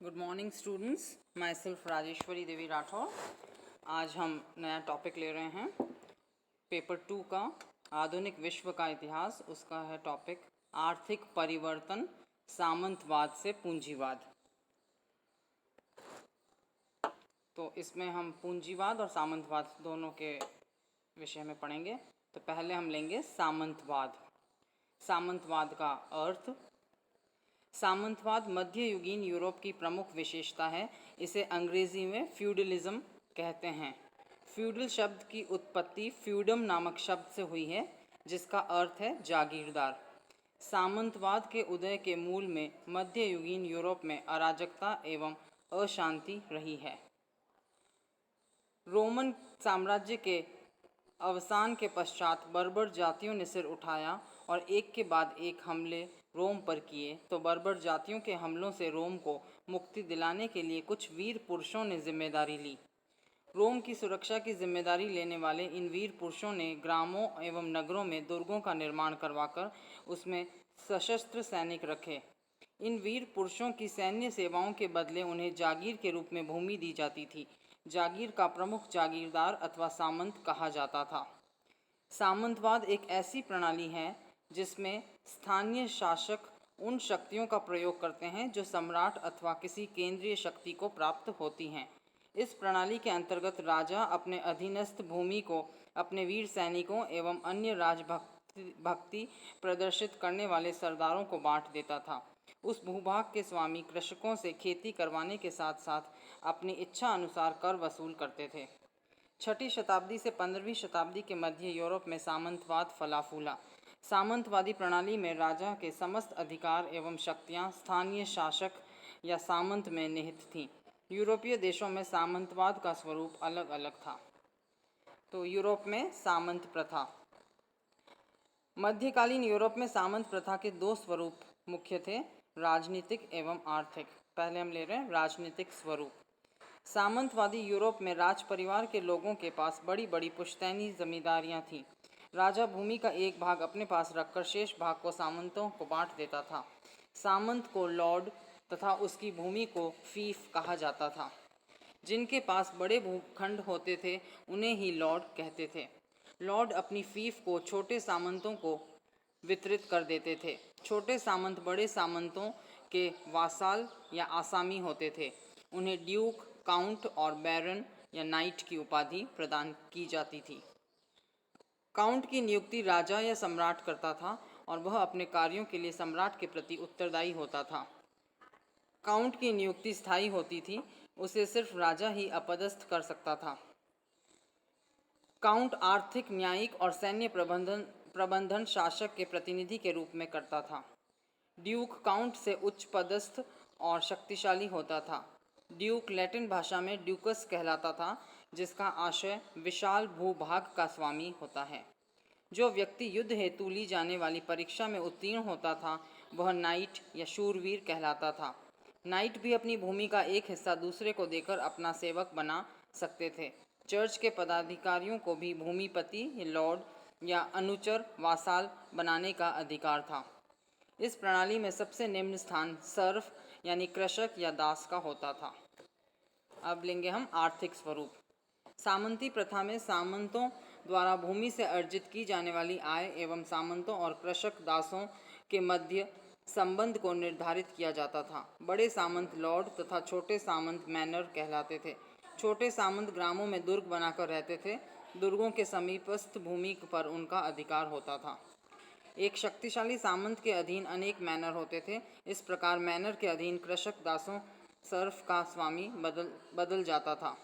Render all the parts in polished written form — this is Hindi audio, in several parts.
Good morning students, myself Rajeshwari Devi Rathore. आज हम नया टॉपिक ले रहे हैं पेपर 2 का, आधुनिक विश्व का इतिहास। उसका है टॉपिक आर्थिक परिवर्तन सामंतवाद से पूंजीवाद। तो इसमें हम पूंजीवाद और सामंतवाद दोनों के विषय में पढ़ेंगे। तो पहले हम लेंगे सामंतवाद। सामंतवाद का अर्थ। सामंतवाद मध्ययुगीन यूरोप की प्रमुख विशेषता है। इसे अंग्रेजी में फ्यूडलिज्म कहते हैं। फ्यूडल शब्द की उत्पत्ति फ्यूडम नामक शब्द से हुई है, जिसका अर्थ है जागीरदार। सामंतवाद के उदय के मूल में मध्ययुगीन यूरोप में अराजकता एवं अशांति रही है। रोमन साम्राज्य के अवसान के पश्चात बर्बर जातियों ने सिर उठाया और एक के बाद एक हमले रोम पर किए। तो बर्बर जातियों के हमलों से रोम को मुक्ति दिलाने के लिए कुछ वीर पुरुषों ने जिम्मेदारी ली। रोम की सुरक्षा की जिम्मेदारी लेने वाले इन वीर पुरुषों ने ग्रामों एवं नगरों में दुर्गों का निर्माण करवाकर उसमें सशस्त्र सैनिक रखे। इन वीर पुरुषों की सैन्य सेवाओं के बदले उन्हें जागीर के रूप में भूमि दी जाती थी। जागीर का प्रमुख जागीरदार अथवा सामंत कहा जाता था। सामंतवाद एक ऐसी प्रणाली है जिसमें स्थानीय शासक उन शक्तियों का प्रयोग करते हैं जो सम्राट अथवा किसी केंद्रीय शक्ति को प्राप्त होती हैं। इस प्रणाली के अंतर्गत राजा अपने अधीनस्थ भूमि को अपने वीर सैनिकों एवं अन्य राजभक्ति प्रदर्शित करने वाले सरदारों को बांट देता था। उस भूभाग के स्वामी कृषकों से खेती करवाने के साथ साथ अपनी इच्छा अनुसार कर वसूल करते थे। 6ठी शताब्दी से 15वीं शताब्दी के मध्य यूरोप में सामंतवाद फला फूला। सामंतवादी प्रणाली में राजा के समस्त अधिकार एवं शक्तियां स्थानीय शासक या सामंत में निहित थीं। यूरोपीय देशों में सामंतवाद का स्वरूप अलग अलग था। तो यूरोप में सामंत प्रथा। मध्यकालीन यूरोप में सामंत प्रथा के दो स्वरूप मुख्य थे, राजनीतिक एवं आर्थिक। पहले हम ले रहे हैं राजनीतिक स्वरूप। सामंतवादी यूरोप में राज परिवार के लोगों के पास बड़ी बड़ी पुश्तैनी जमींदारियां थीं। राजा भूमि का एक भाग अपने पास रखकर शेष भाग को सामंतों को बांट देता था। सामंत को लॉर्ड तथा उसकी भूमि को फीफ कहा जाता था। जिनके पास बड़े भूखंड होते थे उन्हें ही लॉर्ड कहते थे। लॉर्ड अपनी फीफ को छोटे सामंतों को वितरित कर देते थे। छोटे सामंत बड़े सामंतों के वासाल या आसामी होते थे। उन्हें ड्यूक, काउंट और बैरन या नाइट की उपाधि प्रदान की जाती थी। काउंट की नियुक्ति राजा या सम्राट करता था और वह अपने कार्यों के लिए सम्राट के प्रति उत्तरदायी होता था। काउंट की नियुक्ति स्थायी होती थी, उसे सिर्फ राजा ही अपदस्थ कर सकता था। काउंट आर्थिक, न्यायिक और सैन्य प्रबंधन शासक के प्रतिनिधि के रूप में करता था। ड्यूक काउंट से उच्च पदस्थ और शक्तिशाली होता था। ड्यूक लैटिन भाषा में ड्यूकस कहलाता था, जिसका आशय विशाल भूभाग का स्वामी होता है। जो व्यक्ति युद्ध हेतु ली जाने वाली परीक्षा में उत्तीर्ण होता था वह नाइट या शूरवीर कहलाता था। नाइट भी अपनी भूमि का एक हिस्सा दूसरे को देकर अपना सेवक बना सकते थे। चर्च के पदाधिकारियों को भी भूमिपति, लॉर्ड या अनुचर, वासाल बनाने का अधिकार था। इस प्रणाली में सबसे निम्न स्थान सर्फ यानी कृषक या दास का होता था। अब लेंगे हम आर्थिक स्वरूप। सामंती प्रथा में सामंतों द्वारा भूमि से अर्जित की जाने वाली आय एवं सामंतों और कृषक दासों के मध्य संबंध को निर्धारित किया जाता था। बड़े सामंत लॉर्ड तथा छोटे सामंत मैनर कहलाते थे। छोटे सामंत ग्रामों में दुर्ग बनाकर रहते थे। दुर्गों के समीपस्थ भूमि पर उनका अधिकार होता था। एक शक्तिशाली सामंत के अधीन अनेक मैनर होते थे। इस प्रकार मैनर के अधीन कृषक दासों सर्फ का स्वामी बदल जाता था।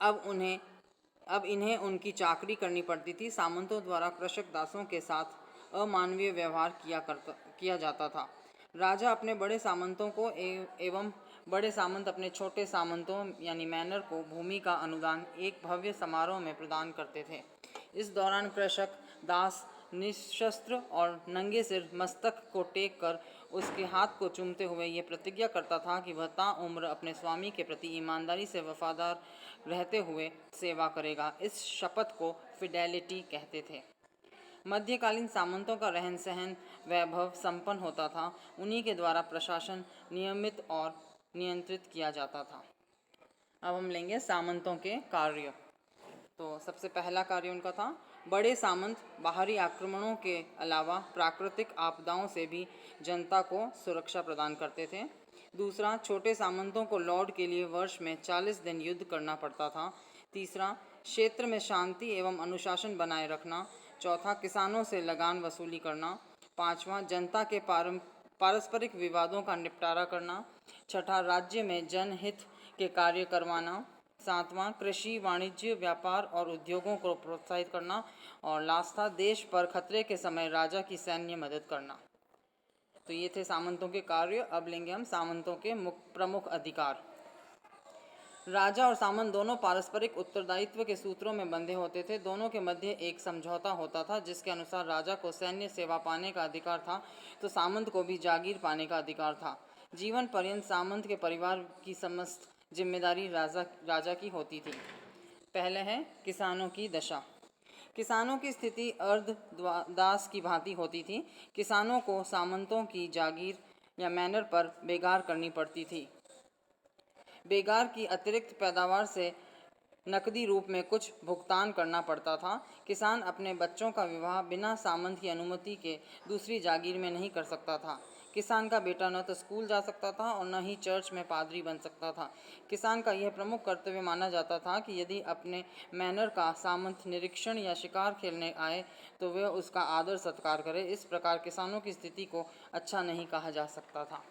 अब इन्हें उनकी चाकरी करनी पड़ती थी। सामंतों द्वारा कृषक दासों के साथ अमानवीय व्यवहार किया जाता था। राजा अपने बड़े सामंतों को एवं बड़े सामंत अपने छोटे सामंतों यानी मैनर को भूमि का अनुदान एक भव्य समारोह में प्रदान करते थे। इस दौरान कृषक दास निशस्त्र और नंगे सिर मस्तक को टेक कर उसके हाथ को चूमते हुए ये प्रतिज्ञा करता था कि वह ताउम्र अपने स्वामी के प्रति ईमानदारी से वफादार रहते हुए सेवा करेगा। इस शपथ को फिडेलिटी कहते थे। मध्यकालीन सामंतों का रहन सहन वैभव संपन्न होता था। उन्हीं के द्वारा प्रशासन नियमित और नियंत्रित किया जाता था। अब हम लेंगे सामंतों के कार्य। तो सबसे पहला कार्य उनका था, बड़े सामंत बाहरी आक्रमणों के अलावा प्राकृतिक आपदाओं से भी जनता को सुरक्षा प्रदान करते थे। दूसरा, छोटे सामंतों को लॉर्ड के लिए वर्ष में 40 दिन युद्ध करना पड़ता था। तीसरा, क्षेत्र में शांति एवं अनुशासन बनाए रखना। चौथा, किसानों से लगान वसूली करना। पांचवा, जनता के पारस्परिक विवादों का निपटारा करना। छठा, राज्य में जनहित के कार्य करवाना। सातवां, कृषि, वाणिज्य, व्यापार और उद्योगों को प्रोत्साहित करना। और लास्ट था, देश पर खतरे के समय राजा की सैन्य मदद करना। तो ये थे सामंतों के कार्य। अब लेंगे हम सामंतों के प्रमुख अधिकार। राजा और सामंत दोनों पारस्परिक उत्तरदायित्व के सूत्रों में बंधे होते थे। दोनों के मध्य एक समझौता होता था जिसके अनुसार राजा को सैन्य सेवा पाने का अधिकार था तो सामंत को भी जागीर पाने का अधिकार था। जीवन पर्यंत सामंत के परिवार की समस्त जिम्मेदारी राजा की होती थी। पहले है किसानों की दशा। किसानों की स्थिति अर्ध दास की भांति होती थी। किसानों को सामंतों की जागीर या मैनर पर बेगार करनी पड़ती थी। बेगार की अतिरिक्त पैदावार से नकदी रूप में कुछ भुगतान करना पड़ता था। किसान अपने बच्चों का विवाह बिना सामंत की अनुमति के दूसरी जागीर में नहीं कर सकता था। किसान का बेटा न तो स्कूल जा सकता था और न ही चर्च में पादरी बन सकता था। किसान का यह प्रमुख कर्तव्य माना जाता था कि यदि अपने मैनर का सामंत निरीक्षण या शिकार खेलने आए तो वह उसका आदर सत्कार करे। इस प्रकार किसानों की स्थिति को अच्छा नहीं कहा जा सकता था।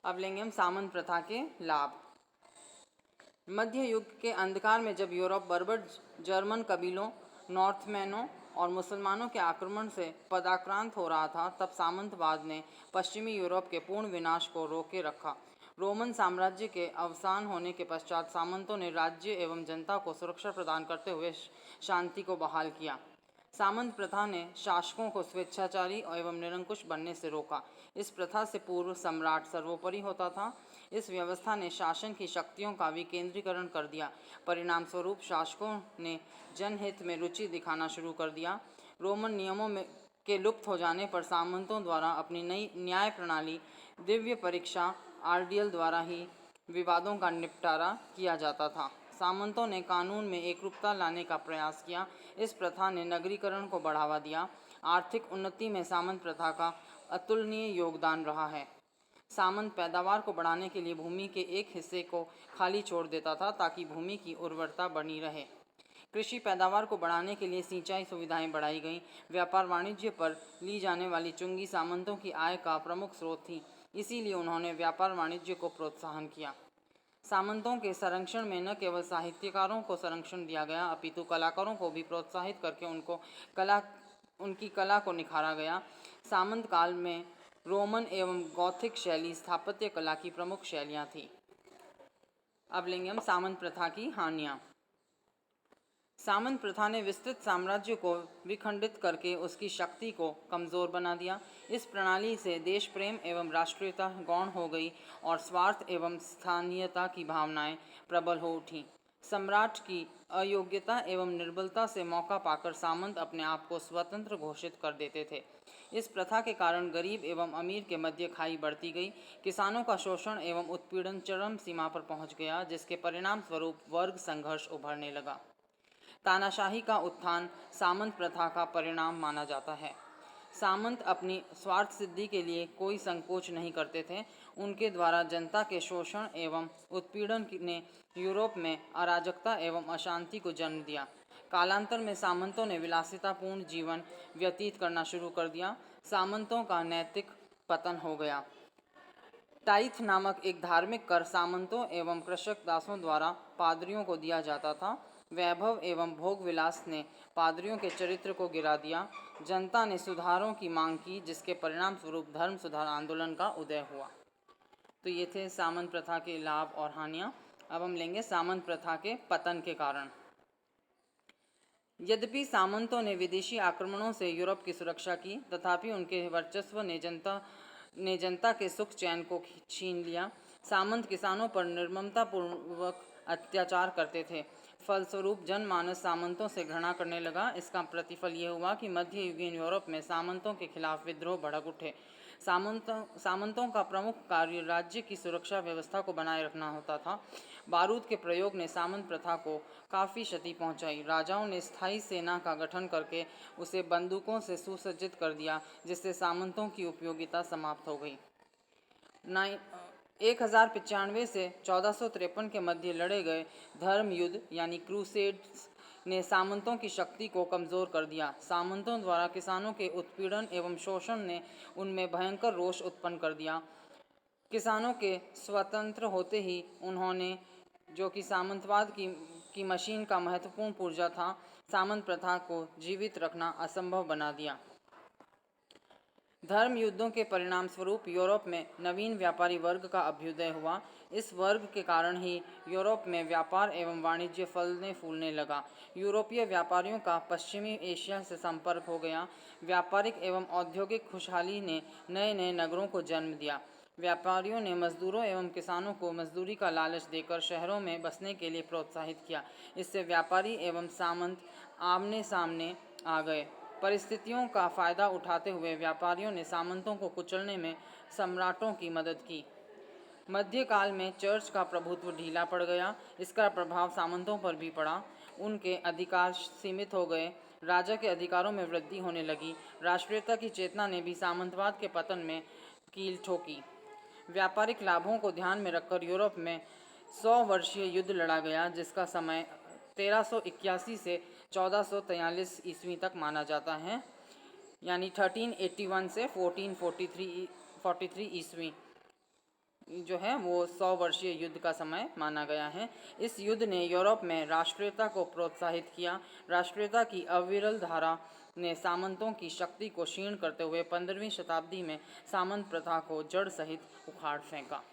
अब लेंगे हम सामंत प्रथा के लाभ। मध्य युग के अंधकार में जब यूरोप बर्बर जर्मन कबीलों, नॉर्थमैनों और मुसलमानों के आक्रमण से पदाक्रांत हो रहा था, तब सामंतवाद ने पश्चिमी यूरोप के पूर्ण विनाश को रोके रखा। रोमन साम्राज्य के अवसान होने के पश्चात सामंतों ने राज्य एवं जनता को सुरक्षा प्रदान करते हुए शांति को बहाल किया। सामंत प्रथा ने शासकों को स्वेच्छाचारी एवं निरंकुश बनने से रोका। इस प्रथा से पूर्व सम्राट सर्वोपरि होता था। इस व्यवस्था ने शासन की शक्तियों का विकेंद्रीकरण कर दिया। परिणाम स्वरूप शासकों ने जनहित में रुचि दिखाना शुरू कर दिया। रोमन नियमों में के लुप्त हो जाने पर सामंतों द्वारा अपनी नई न्याय प्रणाली दिव्य परीक्षा आर्डियल द्वारा ही विवादों का निपटारा किया जाता था। सामंतों ने कानून में एकरूपता लाने का प्रयास किया। इस प्रथा ने नगरीकरण को बढ़ावा दिया। आर्थिक उन्नति में सामंत प्रथा का अतुलनीय योगदान रहा है। सामंत पैदावार को बढ़ाने के लिए भूमि के एक हिस्से को खाली छोड़ देता था ताकि भूमि की उर्वरता बनी रहे। कृषि पैदावार को बढ़ाने के लिए सिंचाई सुविधाएं बढ़ाई गईं। व्यापार वाणिज्य पर ली जाने वाली चुंगी सामंतों की आय का प्रमुख स्रोत थी, इसीलिए उन्होंने व्यापार वाणिज्य को प्रोत्साहन किया। सामंतों के संरक्षण में न केवल साहित्यकारों को संरक्षण दिया गया अपितु कलाकारों को भी प्रोत्साहित करके उनकी कला को निखारा गया। सामंत काल में रोमन एवं गॉथिक शैली स्थापत्य कला की प्रमुख शैलियाँ थीं। अब लेंगे हम सामंत प्रथा की हानियाँ। सामंत प्रथा ने विस्तृत साम्राज्य को विखंडित करके उसकी शक्ति को कमज़ोर बना दिया। इस प्रणाली से देश प्रेम एवं राष्ट्रीयता गौण हो गई और स्वार्थ एवं स्थानीयता की भावनाएं प्रबल हो उठीं। सम्राट की अयोग्यता एवं निर्बलता से मौका पाकर सामंत अपने आप को स्वतंत्र घोषित कर देते थे। इस प्रथा के कारण गरीब एवं अमीर के मध्य खाई बढ़ती गई। किसानों का शोषण एवं उत्पीड़न चरम सीमा पर पहुंच गया, जिसके परिणाम स्वरूप वर्ग संघर्ष उभरने लगा। तानाशाही का उत्थान सामंत प्रथा का परिणाम माना जाता है। सामंत अपनी स्वार्थ सिद्धि के लिए कोई संकोच नहीं करते थे। उनके द्वारा जनता के शोषण एवं उत्पीड़न ने यूरोप में अराजकता एवं अशांति को जन्म दिया। कालांतर में सामंतों ने विलासितापूर्ण जीवन व्यतीत करना शुरू कर दिया। सामंतों का नैतिक पतन हो गया। टाइथ नामक एक धार्मिक कर सामंतों एवं कृषक दासों द्वारा पादरियों को दिया जाता था। वैभव एवं भोग विलास ने पादरियों के चरित्र को गिरा दिया। जनता ने सुधारों की मांग की, जिसके परिणाम स्वरूप धर्म सुधार आंदोलन का उदय हुआ। तो ये थे सामंत प्रथा के लाभ और हानियाँ। अब हम लेंगे सामंत प्रथा के पतन के कारण। यद्यपि सामंतों ने विदेशी आक्रमणों से यूरोप की सुरक्षा की, तथापि उनके वर्चस्व ने जनता के सुख चैन को छीन लिया। सामंत किसानों पर निर्ममतापूर्वक अत्याचार करते थे। फलस्वरूप जनमानस सामंतों से घृणा करने लगा। इसका प्रतिफल ये हुआ कि मध्ययुगीन यूरोप में सामंतों के खिलाफ विद्रोह भड़क उठे। सामंतों का प्रमुख कार्य राज्य की सुरक्षा व्यवस्था को बनाए रखना होता था। बारूद के प्रयोग ने सामंत प्रथा को काफ़ी क्षति पहुंचाई। राजाओं ने स्थायी सेना का गठन करके उसे बंदूकों से सुसज्जित कर दिया, जिससे सामंतों की उपयोगिता समाप्त हो गई। 1095 से 1453 के मध्य लड़े गए धर्म युद्ध यानी क्रूसेड्स ने सामंतों की शक्ति को कमज़ोर कर दिया। सामंतों द्वारा किसानों के उत्पीड़न एवं शोषण ने उनमें भयंकर रोष उत्पन्न कर दिया। किसानों के स्वतंत्र होते ही उन्होंने, जो कि सामंतवाद की मशीन का महत्वपूर्ण पुर्जा था, सामंत प्रथा को जीवित रखना असंभव बना दिया। धर्म युद्धों के परिणाम स्वरूप यूरोप में नवीन व्यापारी वर्ग का अभ्युदय हुआ। इस वर्ग के कारण ही यूरोप में व्यापार एवं वाणिज्य फलने फूलने लगा। यूरोपीय व्यापारियों का पश्चिमी एशिया से संपर्क हो गया। व्यापारिक एवं औद्योगिक खुशहाली ने नए नए नगरों को जन्म दिया। व्यापारियों ने मजदूरों एवं किसानों को मजदूरी का लालच देकर शहरों में बसने के लिए प्रोत्साहित किया। इससे व्यापारी एवं सामंत आमने सामने आ गए। परिस्थितियों का फ़ायदा उठाते हुए व्यापारियों ने सामंतों को कुचलने में सम्राटों की मदद की। मध्यकाल में चर्च का प्रभुत्व ढीला पड़ गया। इसका प्रभाव सामंतों पर भी पड़ा। उनके अधिकार सीमित हो गए। राजा के अधिकारों में वृद्धि होने लगी। राष्ट्रीयता की चेतना ने भी सामंतवाद के पतन में कील ठोकी। व्यापारिक लाभों को ध्यान में रखकर यूरोप में 100 वर्षीय युद्ध लड़ा गया, जिसका समय 1381 से 1443 ईस्वी तक माना जाता है, यानी 1381 से 1443 ईस्वी जो है वो 100 वर्षीय युद्ध का समय माना गया है। इस युद्ध ने यूरोप में राष्ट्रीयता को प्रोत्साहित किया। राष्ट्रीयता की अविरल धारा ने सामंतों की शक्ति को क्षीण करते हुए 15वीं शताब्दी में सामंत प्रथा को जड़ सहित उखाड़ फेंका।